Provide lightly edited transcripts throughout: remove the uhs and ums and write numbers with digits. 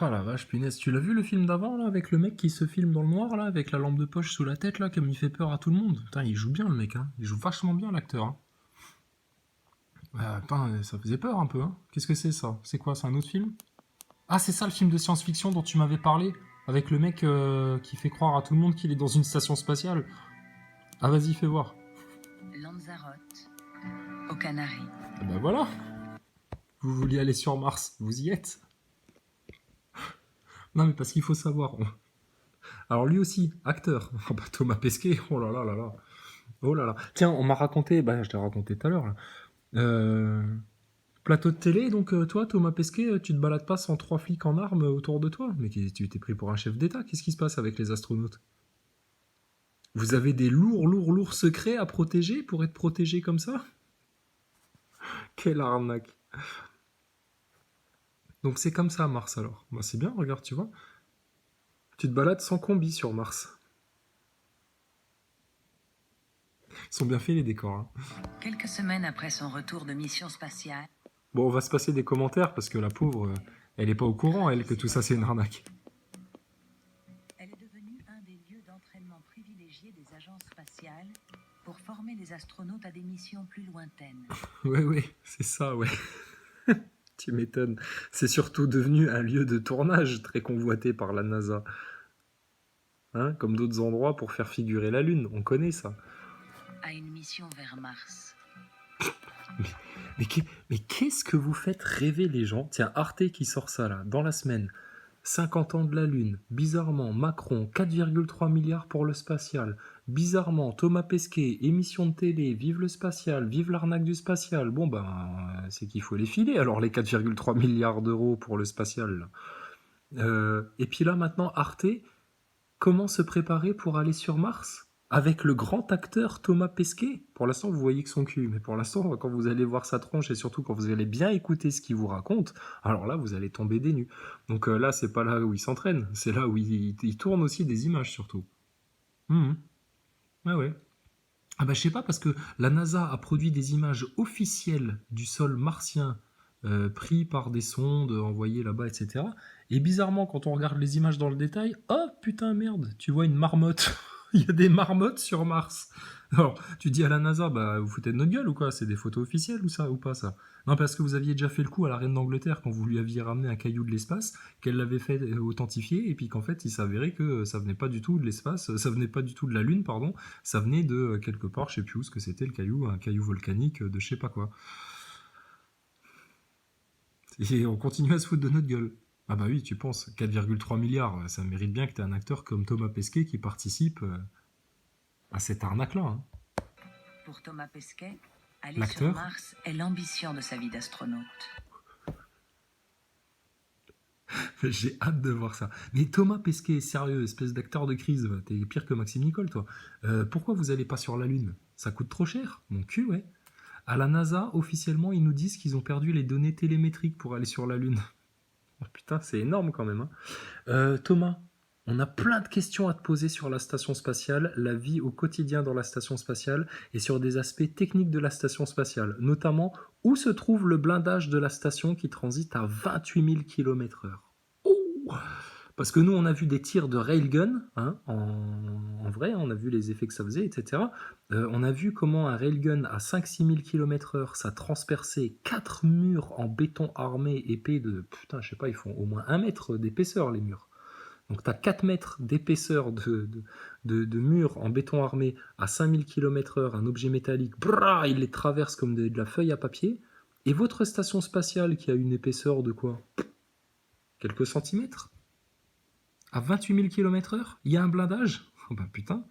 Ah la vache, punaise, tu l'as vu le film d'avant, là, avec le mec qui se filme dans le noir, là, avec la lampe de poche sous la tête, là, comme il fait peur à tout le monde? Putain, il joue bien, le mec, hein. Il joue vachement bien, l'acteur, hein. Putain, ça faisait peur un peu, hein. Qu'est-ce que c'est, ça? C'est quoi, c'est un autre film? Ah, c'est ça, le film de science-fiction dont tu m'avais parlé, avec le mec qui fait croire à tout le monde qu'il est dans une station spatiale. Ah, vas-y, fais voir. Lanzarote, aux Canaries. Ah bah voilà, vous vouliez aller sur Mars, vous y êtes. Non, mais parce qu'il faut savoir. Alors lui aussi, acteur. Ah bah, Thomas Pesquet, oh là là là là. Oh là là. Tiens, on m'a raconté, bah je t'ai raconté tout à l'heure, là. Euh, Plateau de télé, donc toi, Thomas Pesquet, tu te balades pas sans trois flics en armes autour de toi? Mais tu t'es pris pour un chef d'État, qu'est-ce qui se passe avec les astronautes? Vous avez des lourds, lourds, lourds secrets à protéger pour être protégé comme ça? Quelle arnaque. Donc c'est comme ça Mars alors. Bah c'est bien, regarde, tu vois. Tu te balades sans combi sur Mars. Ils sont bien faits les décors, hein. Quelques semaines après son retour de mission spatiale, Bon, on va se passer des commentaires parce que la pauvre, elle est pas au courant, elle, que tout ça c'est une arnaque. elle est devenue un des lieux d'entraînement privilégiés des agences spatiales pour former les astronautes à des missions plus lointaines. Ouais, ouais, c'est ça, ouais. Tu m'étonnes. C'est surtout devenu un lieu de tournage très convoité par la NASA. Hein, comme d'autres endroits pour faire figurer la Lune, on connaît ça. À une mission vers Mars. Mais, mais qu'est-ce que vous faites rêver les gens? Tiens, Arte qui sort ça là, dans la semaine. 50 ans de la Lune. Bizarrement, Macron, 4,3 milliards pour le spatial. Bizarrement, Thomas Pesquet, émission de télé, vive le spatial, vive l'arnaque du spatial. Bon, ben, c'est qu'il faut les filer, alors les 4,3 milliards d'euros pour le spatial. Là. Et puis là, maintenant, Arte, comment se préparer pour aller sur Mars avec le grand acteur Thomas Pesquet? Pour l'instant, vous voyez que son cul, mais pour l'instant, quand vous allez voir sa tronche et surtout quand vous allez bien écouter ce qu'il vous raconte, alors là, vous allez tomber des nues. Donc là, c'est pas là où il s'entraîne, c'est là où il tourne aussi des images surtout. Mhm. Ouais, ouais. Ah bah je sais pas parce que la NASA a produit des images officielles du sol martien pris par des sondes envoyées là-bas, etc. Et bizarrement, quand on regarde les images dans le détail, oh putain merde, tu vois une marmotte. Il y a des marmottes sur Mars. Alors, tu dis à la NASA, bah vous foutez de notre gueule ou quoi? C'est des photos officielles ou ça ou pas ça? Non, parce que vous aviez déjà fait le coup à la reine d'Angleterre quand vous lui aviez ramené un caillou de l'espace, qu'elle l'avait fait authentifier, et puis qu'en fait il s'avérait que ça venait pas du tout de l'espace, ça venait pas du tout de la Lune, pardon, ça venait de quelque part, je sais plus où ce que c'était le caillou, un caillou volcanique de je sais pas quoi. Et on continue à se foutre de notre gueule. Ah bah oui, tu penses, 4,3 milliards, ça mérite bien que tu aies un acteur comme Thomas Pesquet qui participe à cette arnaque-là. Hein. Pour Thomas Pesquet, aller sur L'acteur, Mars est l'ambition de sa vie d'astronaute. j'ai hâte de voir ça. Mais Thomas Pesquet, sérieux, espèce d'acteur de crise, t'es pire que Maxime Nicole, toi. Pourquoi vous allez pas sur la Lune? Ça coûte trop cher? Mon cul, ouais. À la NASA, officiellement, ils nous disent qu'ils ont perdu les données télémétriques pour aller sur la Lune. Oh, putain, c'est énorme quand même. Hein. Thomas, on a plein de questions à te poser sur la station spatiale, la vie au quotidien dans la station spatiale et sur des aspects techniques de la station spatiale, notamment où se trouve le blindage de la station qui transite à 28 000 km/h. Oh, parce que nous, on a vu des tirs de railgun, hein, en vrai, on a vu les effets que ça faisait, etc. On a vu comment un railgun à 5-6 000 km/h, ça transperçait 4 murs en béton armé épais de, putain, je sais pas, ils font au moins 1 mètre d'épaisseur, les murs. Donc tu as 4 mètres d'épaisseur de murs en béton armé à 5000 km/h, un objet métallique, brrr, il les traverse comme de la feuille à papier. Et votre station spatiale qui a une épaisseur de quoi? Quelques centimètres? À 28 000 km/h, il y a un blindage? Oh ben putain.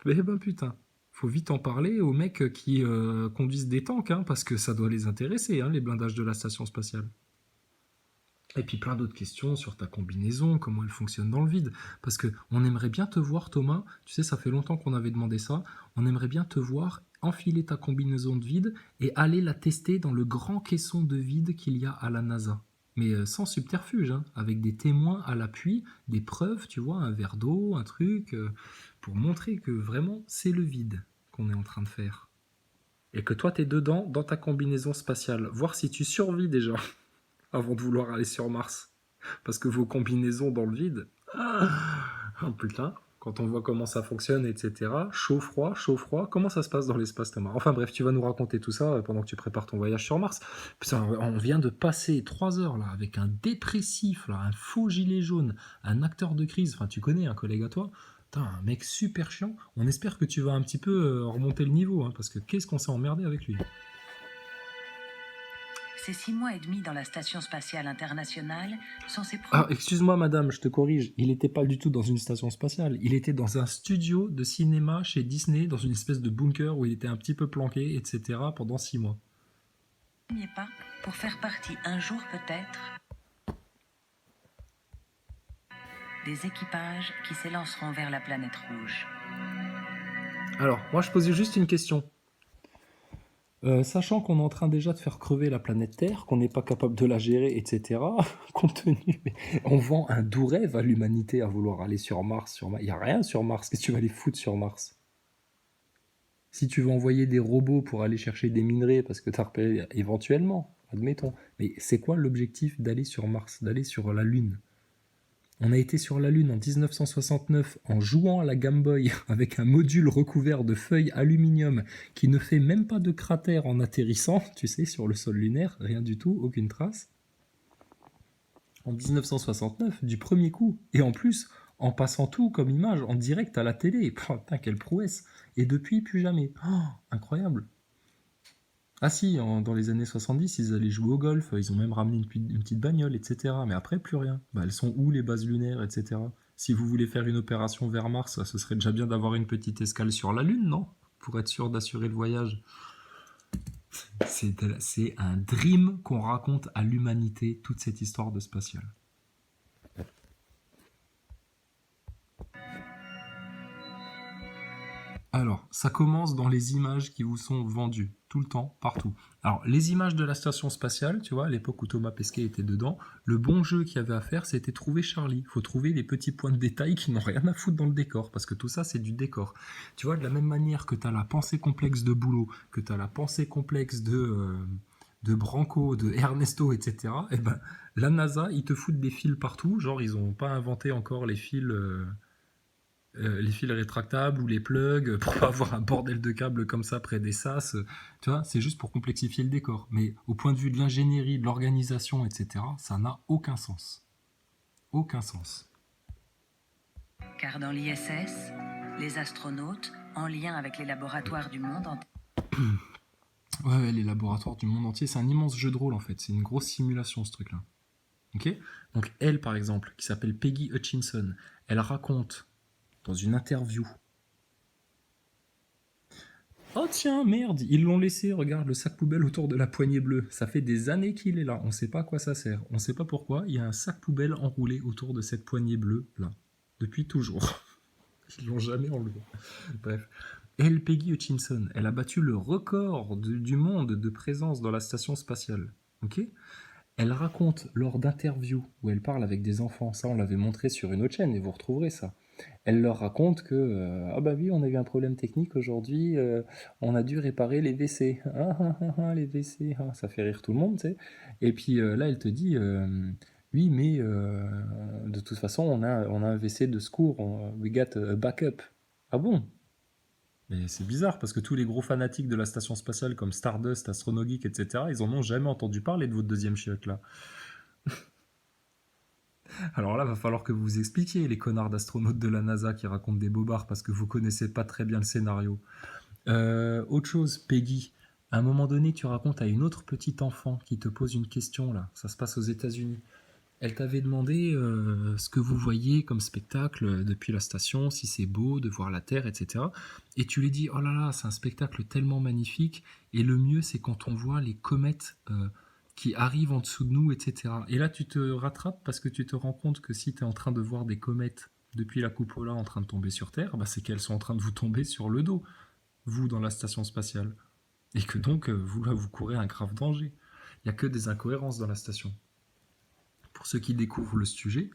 Eh ben putain. Faut vite en parler aux mecs qui conduisent des tanks, hein, parce que ça doit les intéresser, hein, les blindages de la station spatiale. Et puis plein d'autres questions sur ta combinaison, comment elle fonctionne dans le vide. Parce que on aimerait bien te voir, Thomas, tu sais, ça fait longtemps qu'on avait demandé ça, on aimerait bien te voir enfiler ta combinaison de vide et aller la tester dans le grand caisson de vide qu'il y a à la NASA. Mais sans subterfuge, hein, avec des témoins à l'appui, des preuves, tu vois, un verre d'eau, un truc, pour montrer que vraiment c'est le vide qu'on est en train de faire. Et que toi t'es dedans dans ta combinaison spatiale. Voir si tu survis déjà avant de vouloir aller sur Mars. parce que vos combinaisons dans le vide, oh putain, quand on voit comment ça fonctionne, etc. Chaud, froid, comment ça se passe dans l'espace, Thomas? Enfin bref, tu vas nous raconter tout ça pendant que tu prépares ton voyage sur Mars. Putain, on vient de passer 3 heures là avec un dépressif, là, un faux gilet jaune, un acteur de crise, enfin tu connais un collègue à toi, putain, un mec super chiant. On espère que tu vas un petit peu remonter le niveau, hein, parce que qu'est-ce qu'on s'est emmerdé avec lui. Ces 6 mois et demi dans la Station spatiale internationale sont ses Ah, premiers. excuse-moi madame, je te corrige, il n'était pas du tout dans une station spatiale, il était dans un studio de cinéma chez Disney, dans une espèce de bunker où il était un petit peu planqué, etc. pendant 6 mois. Pas pour faire partie un jour peut-être des équipages qui s'élanceront vers la planète rouge. Alors, moi je posais juste une question. Sachant qu'on est en train déjà de faire crever la planète Terre, qu'on n'est pas capable de la gérer, etc., compte tenu, on vend un doux rêve à l'humanité à vouloir aller sur Mars. Il n'y a rien sur Mars, qu'est-ce que tu vas aller foutre sur Mars? Si tu veux envoyer des robots pour aller chercher des minerais, parce que tu as repéré éventuellement, admettons, mais c'est quoi l'objectif d'aller sur Mars, d'aller sur la Lune? On a été sur la Lune en 1969 en jouant à la Game Boy avec un module recouvert de feuilles aluminium qui ne fait même pas de cratère en atterrissant, tu sais, sur le sol lunaire, rien du tout, aucune trace. En 1969, du premier coup. Et en plus, en passant tout comme image, en direct à la télé. Putain, quelle prouesse. Et depuis, plus jamais. Oh, incroyable. Ah si, dans les années 70, ils allaient jouer au golf, ils ont même ramené une petite bagnole, etc. Mais après, plus rien. Bah, elles sont où les bases lunaires, etc. Si vous voulez faire une opération vers Mars, ce serait déjà bien d'avoir une petite escale sur la Lune, non? Pour être sûr d'assurer le voyage. C'est un dream qu'on raconte à l'humanité, toute cette histoire de spatial. Alors, ça commence dans les images qui vous sont vendues, tout le temps, partout. Alors, les images de la station spatiale, tu vois, à l'époque où Thomas Pesquet était dedans, le bon jeu qu'il y avait à faire, c'était trouver Charlie. Il faut trouver les petits points de détail qui n'ont rien à foutre dans le décor, parce que tout ça, c'est du décor. Tu vois, de la même manière que tu as la pensée complexe de Boulot, que tu as la pensée complexe de Branco, de Ernesto, etc., et ben, la NASA, ils te foutent des fils partout, genre, ils n'ont pas inventé encore les fils rétractables ou les plugs pour pas avoir un bordel de câbles comme ça près des sas. Tu vois, c'est juste pour complexifier le décor. Mais au point de vue de l'ingénierie, de l'organisation, etc., ça n'a aucun sens. Aucun sens. Car dans l'ISS, les astronautes, en lien avec les laboratoires du monde entier, Ouais, les laboratoires du monde entier, c'est un immense jeu de rôle en fait. C'est une grosse simulation ce truc-là. Ok. Donc elle, par exemple, qui s'appelle Peggy Hutchinson, elle raconte dans une interview. Oh tiens, merde, ils l'ont laissé, regarde le sac poubelle autour de la poignée bleue. Ça fait des années qu'il est là, on sait pas à quoi ça sert. On sait pas pourquoi, il y a un sac poubelle enroulé autour de cette poignée bleue, là. Depuis toujours. Ils l'ont jamais enlevé. Bref. Elle, Peggy Hutchinson, elle a battu le record du monde de présence dans la station spatiale. Ok. Elle raconte lors d'interviews où elle parle avec des enfants, ça on l'avait montré sur une autre chaîne et vous retrouverez ça. Elle leur raconte que ah bah oui, on a eu un problème technique aujourd'hui, on a dû réparer les WC. Les WC, ça fait rire tout le monde, tu sais. Et puis là, elle te dit oui, mais de toute façon, on a un WC de secours, we got a backup. Ah bon? Mais c'est bizarre parce que tous les gros fanatiques de la station spatiale comme Stardust, Astronogeek, etc., ils en ont jamais entendu parler de votre deuxième chiotte là. Alors là, va falloir que vous vous expliquiez, les connards d'astronautes de la NASA qui racontent des bobards parce que vous connaissez pas très bien le scénario. Autre chose, Peggy, à un moment donné, tu racontes à une autre petite enfant qui te pose une question là. Ça se passe aux États-Unis. Elle t'avait demandé ce que vous voyez comme spectacle depuis la station, si c'est beau de voir la Terre, etc. Et tu lui dis, oh là là, c'est un spectacle tellement magnifique, et le mieux c'est quand on voit les comètes qui arrivent en dessous de nous, etc. Et là tu te rattrapes parce que tu te rends compte que si tu es en train de voir des comètes depuis la cupola en train de tomber sur Terre, bah c'est qu'elles sont en train de vous tomber sur le dos, vous dans la station spatiale. Et que donc vous courez un grave danger. Il n'y a que des incohérences dans la station. Pour ceux qui découvrent le sujet,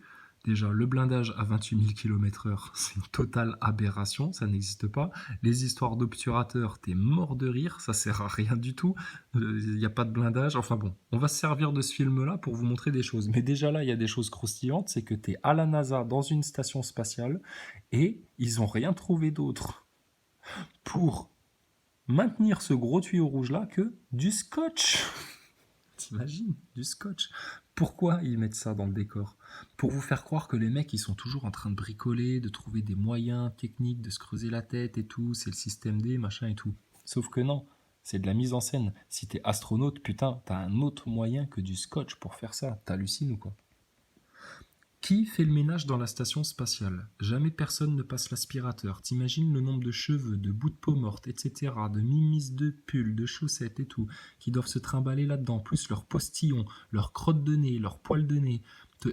Déjà, le blindage à 28 000 km/h, c'est une totale aberration, ça n'existe pas. Les histoires d'obturateurs, t'es mort de rire, ça sert à rien du tout. Il n'y a pas de blindage. Enfin bon, on va se servir de ce film-là pour vous montrer des choses. Mais déjà là, il y a des choses croustillantes, c'est que t'es à la NASA dans une station spatiale et ils n'ont rien trouvé d'autre pour maintenir ce gros tuyau rouge-là que du scotch. T'imagines, du scotch. Pourquoi ils mettent ça dans le décor? Pour vous faire croire que les mecs, ils sont toujours en train de bricoler, de trouver des moyens techniques, de se creuser la tête et tout, c'est le système D, machin et tout. Sauf que non, c'est de la mise en scène. Si t'es astronaute, putain, t'as un autre moyen que du scotch pour faire ça. T'hallucines ou quoi? Qui fait le ménage dans la station spatiale? Jamais personne ne passe l'aspirateur. T'imagines le nombre de cheveux, de bouts de peau morte, etc., de mimes de pulls, de chaussettes et tout, qui doivent se trimballer là-dedans, plus leurs postillons, leurs crottes de nez, leurs poils de nez.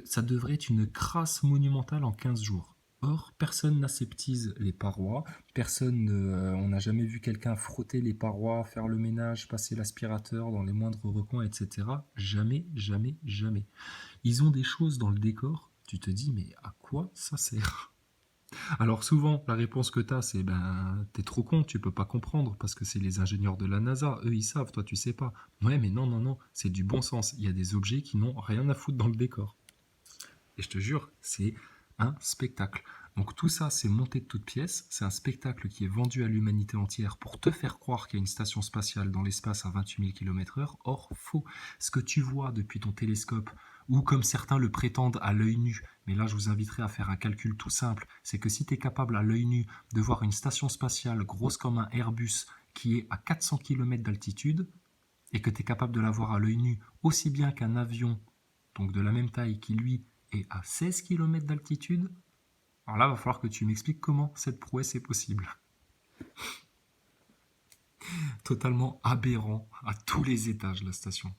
Ça devrait être une crasse monumentale en 15 jours. Or, personne n'aseptise les parois, on n'a jamais vu quelqu'un frotter les parois, faire le ménage, passer l'aspirateur dans les moindres recoins, etc. Jamais, jamais, jamais. Ils ont des choses dans le décor, tu te dis, mais à quoi ça sert? Alors souvent, la réponse que tu as, c'est t'es trop con, tu peux pas comprendre, parce que c'est les ingénieurs de la NASA, eux ils savent, toi tu sais pas. Ouais, mais non, non, non, c'est du bon sens. Il y a des objets qui n'ont rien à foutre dans le décor. Et je te jure, c'est un spectacle. Donc tout ça, c'est monté de toutes pièces, c'est un spectacle qui est vendu à l'humanité entière pour te faire croire qu'il y a une station spatiale dans l'espace à 28 000 km/h. Or, faux. Ce que tu vois depuis ton télescope, ou comme certains le prétendent à l'œil nu, mais là je vous inviterai à faire un calcul tout simple, c'est que si tu es capable à l'œil nu de voir une station spatiale grosse comme un Airbus qui est à 400 km d'altitude, et que tu es capable de la voir à l'œil nu aussi bien qu'un avion, donc de la même taille qui lui est à 16 km d'altitude, alors là, il va falloir que tu m'expliques comment cette prouesse est possible. Totalement aberrant à tous les étages, la station.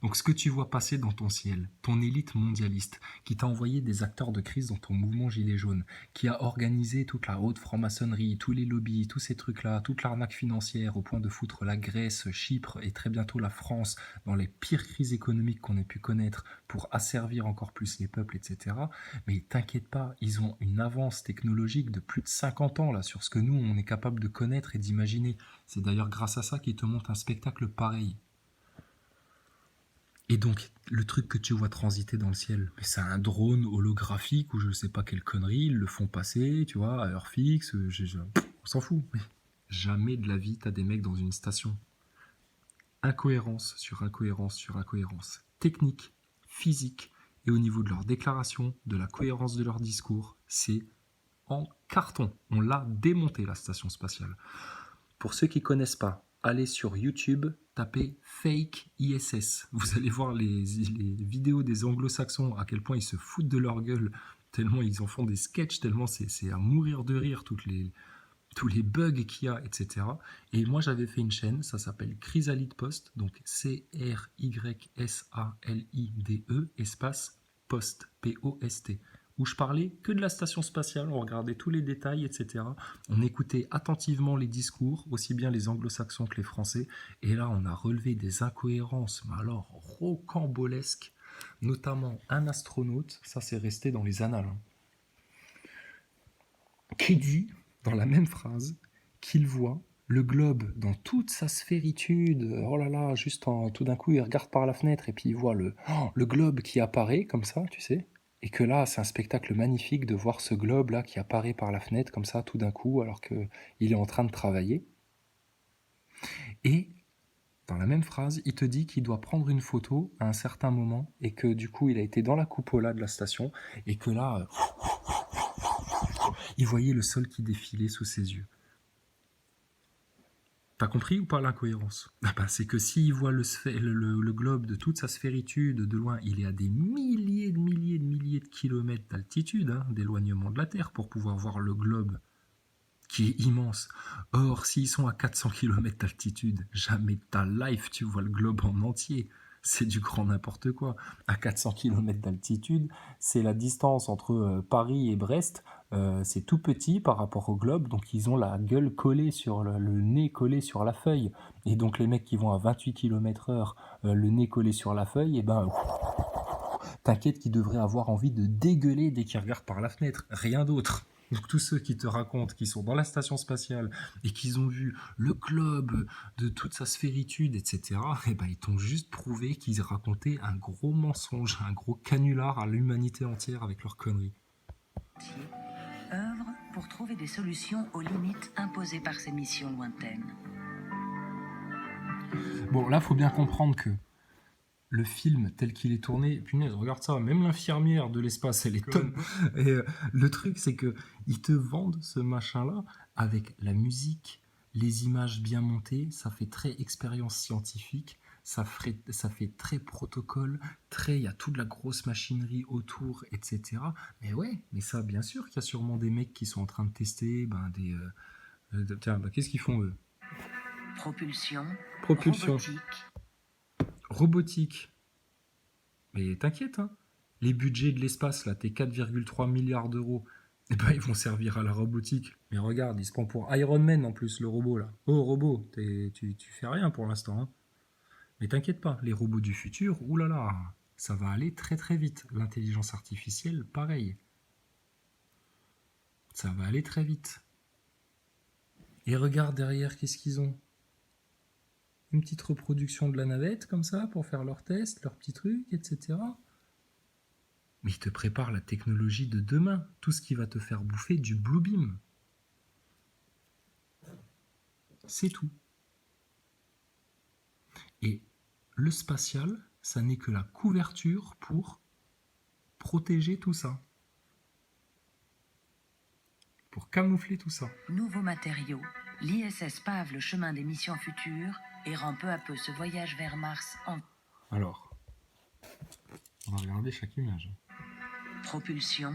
Donc ce que tu vois passer dans ton ciel, ton élite mondialiste, qui t'a envoyé des acteurs de crise dans ton mouvement Gilets jaunes, qui a organisé toute la haute franc-maçonnerie, tous les lobbies, tous ces trucs-là, toute l'arnaque financière au point de foutre la Grèce, Chypre et très bientôt la France dans les pires crises économiques qu'on ait pu connaître pour asservir encore plus les peuples, etc. Mais t'inquiète pas, ils ont une avance technologique de plus de 50 ans là sur ce que nous, on est capable de connaître et d'imaginer. C'est d'ailleurs grâce à ça qu'ils te montrent un spectacle pareil. Et donc, le truc que tu vois transiter dans le ciel, c'est un drone holographique ou je sais pas quelle connerie, ils le font passer, tu vois, à heure fixe, on s'en fout. Mais jamais de la vie, t'as des mecs dans une station. Incohérence sur incohérence sur incohérence. Technique, physique, et au niveau de leur déclaration, de la cohérence de leur discours, c'est en carton. On l'a démonté, la station spatiale. Pour ceux qui connaissent pas, allez sur YouTube, tapez Fake ISS. Vous allez voir les vidéos des anglo-saxons, à quel point ils se foutent de leur gueule, tellement ils en font des sketchs, tellement c'est à mourir de rire, tous les bugs qu'il y a, etc. Et moi j'avais fait une chaîne, ça s'appelle Chrysalide Post, donc CRYSALIDE, espace Post, P-O-S-T, où je parlais que de la station spatiale, on regardait tous les détails, etc. On écoutait attentivement les discours, aussi bien les anglo-saxons que les français, et là on a relevé des incohérences, mais alors rocambolesques, notamment un astronaute, ça c'est resté dans les annales, qui dit, dans la même phrase, qu'il voit le globe dans toute sa sphéritude, oh là là, tout d'un coup il regarde par la fenêtre et puis il voit le globe qui apparaît comme ça, tu sais. Et que là, c'est un spectacle magnifique de voir ce globe-là qui apparaît par la fenêtre comme ça tout d'un coup alors qu'il est en train de travailler. Et dans la même phrase, il te dit qu'il doit prendre une photo à un certain moment et que du coup, il a été dans la coupola de la station et que là, il voyait le sol qui défilait sous ses yeux. T'as compris ou pas l'incohérence? C'est que s'il voit le globe de toute sa sphéritude de loin, il est à des milliers de kilomètres d'altitude, d'éloignement de la Terre, pour pouvoir voir le globe qui est immense. Or, s'ils sont à 400 km d'altitude, jamais de ta life tu vois le globe en entier. C'est du grand n'importe quoi. À 400 km d'altitude, c'est la distance entre Paris et Brest. C'est tout petit par rapport au globe, donc ils ont la gueule collée sur le nez collé sur la feuille. Et donc les mecs qui vont à 28 km/h, le nez collé sur la feuille, et T'inquiète qu'ils devraient avoir envie de dégueuler dès qu'ils regardent par la fenêtre, rien d'autre. Donc tous ceux qui te racontent qu'ils sont dans la station spatiale et qu'ils ont vu le globe de toute sa sphéritude, etc., eh ben, ils t'ont juste prouvé qu'ils racontaient un gros mensonge, un gros canular à l'humanité entière avec leurs conneries. Œuvre pour trouver des solutions aux limites imposées par ces missions lointaines. Bon, là, faut bien comprendre que le film tel qu'il est tourné, punaise, regarde ça, même l'infirmière de l'espace, elle est top. Et le truc, c'est que ils te vendent ce machin-là avec la musique, les images bien montées, ça fait très expérience scientifique, ça fait très protocole, il y a toute la grosse machinerie autour, etc. Mais ouais, mais ça, bien sûr qu'il y a sûrement des mecs qui sont en train de tester, tiens, qu'est-ce qu'ils font eux? Propulsion. Propulsion. Robotique. Robotique. Mais t'inquiète, hein. Les budgets de l'espace, là, tes 4,3 milliards d'euros, eh ben, ils vont servir à la robotique. Mais regarde, il se prend pour Iron Man en plus, le robot, là. Oh, robot, tu fais rien pour l'instant, hein. Mais t'inquiète pas, les robots du futur, oulala, ça va aller très très vite. L'intelligence artificielle, pareil. Ça va aller très vite. Et regarde derrière, qu'est-ce qu'ils ont? Une petite reproduction de la navette, comme ça, pour faire leurs tests, leurs petits trucs, etc. Mais ils te préparent la technologie de demain, tout ce qui va te faire bouffer du Blue Beam. C'est tout. Et le spatial, ça n'est que la couverture pour protéger tout ça. Pour camoufler tout ça. Nouveaux matériaux. L'ISS pave le chemin des missions futures et rend peu à peu ce voyage vers Mars en... Alors, on va regarder chaque image. Propulsion.